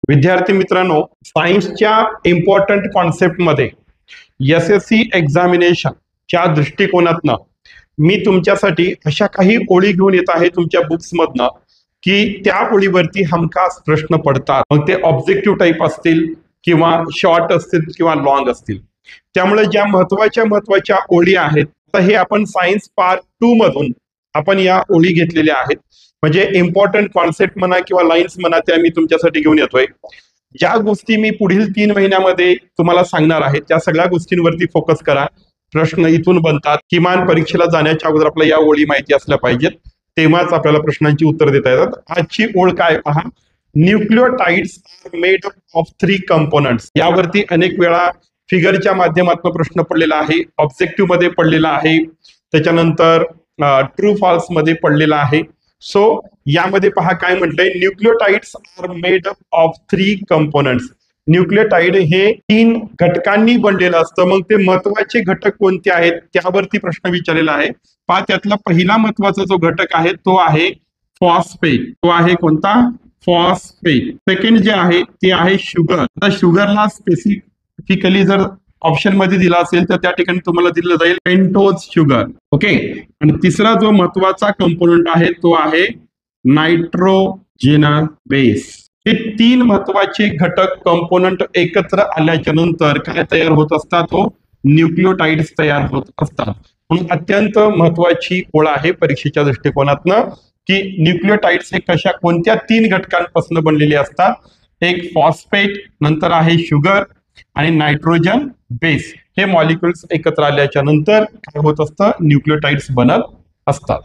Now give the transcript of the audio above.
विद्यार्थी मित्रांनो, सायन्सच्या इम्पॉर्टंट कॉन्सेप्ट मध्ये एसएससी एक्झामिनेशनच्या दृष्टिकोनातनं मी तुमच्यासाठी अशा काही ओळी घेऊन येत आहे तुमच्या बुक्स मधनं की त्या ओळीवरती हमखास प्रश्न पडतात. मग ते ऑब्जेक्टिव्ह टाईप असतील किंवा शॉर्ट असतील किंवा लॉंग असतील. त्यामुळे ज्या महत्वाच्या ओळी आहेत तर हे आपण सायन्स पार्ट 2 मधून आपण या ओळी घेतलेल्या आहेत. म्हणजे इम्पॉर्टंट कॉन्सेप्ट म्हणा किंवा लाईन्स म्हणा त्या मी तुमच्यासाठी घेऊन येतोय. ज्या गोष्टी मी पुढील 3 महिन्यामध्ये तुम्हाला सांगणार आहे त्या सगळ्या गोष्टींवरती फोकस करा. प्रश्न इथून बनतात. किमान परीक्षेला जाण्याच्या अगोदर आपल्याला या ओळी माहिती असल्या पाहिजेत, तेव्हाच आपल्याला प्रश्नांची उत्तर देता येतात. आजची ओळ काय पहा, nucleotides are made of 3 components. यावरती अनेक वेळा फिगरच्या माध्यमातून प्रश्न पडलेला आहे, ऑब्जेक्टिव्ह मध्ये पडलेला आहे, त्याच्यानंतर ट्रू फॉल्स मध्ये पडलेला आहे. सो यामध्ये पहा काय म्हटलंय, nucleotides are made of 3 components. Nucleotide हे 3 घटकांनी बनलेलं असतं. मग ते महत्वाचे घटक कोणते आहेत त्यावरती प्रश्न विचारलेला आहे. पहा त्यातला पहिला महत्वाचा जो घटक आहे तो आहे फॉस्फेट. तो आहे कोणता? फॉस्फेट. सेकंड जे आहे ते आहे शुगर. आता शुगरला स्पेसिफिकली जर ऑप्शन मध्ये दिला असेल तर त्या ठिकाणी तुम्हाला दिलं जाईल पेंटोज शुगर. ओके. आणि तिसरा जो महत्वाचा कंपोनंट आहे तो आहे नायट्रोजेनस बेस. हे 3 महत्वाचे घटक कंपोनंट एकत्र आल्याच्या नंतर काय तयार होत असतात? तो न्यूक्लियोटाइड्स तयार होत असतात. म्हणून अत्यंत महत्वाची ओळ आहे परीक्षेच्या दृष्टिकोनातनं की न्यूक्लियोटाइड्स हे कोणत्या 3 घटकांपासून बनलेले असतात. एक फॉस्फेट, नंतर आहे शुगर आणि नायट्रोजन बेस. हे मॉलिक्युल्स एकत्र आल्याच्या नंतर काय होत असतं? न्यूक्लियोटाइड्स बनत असतात.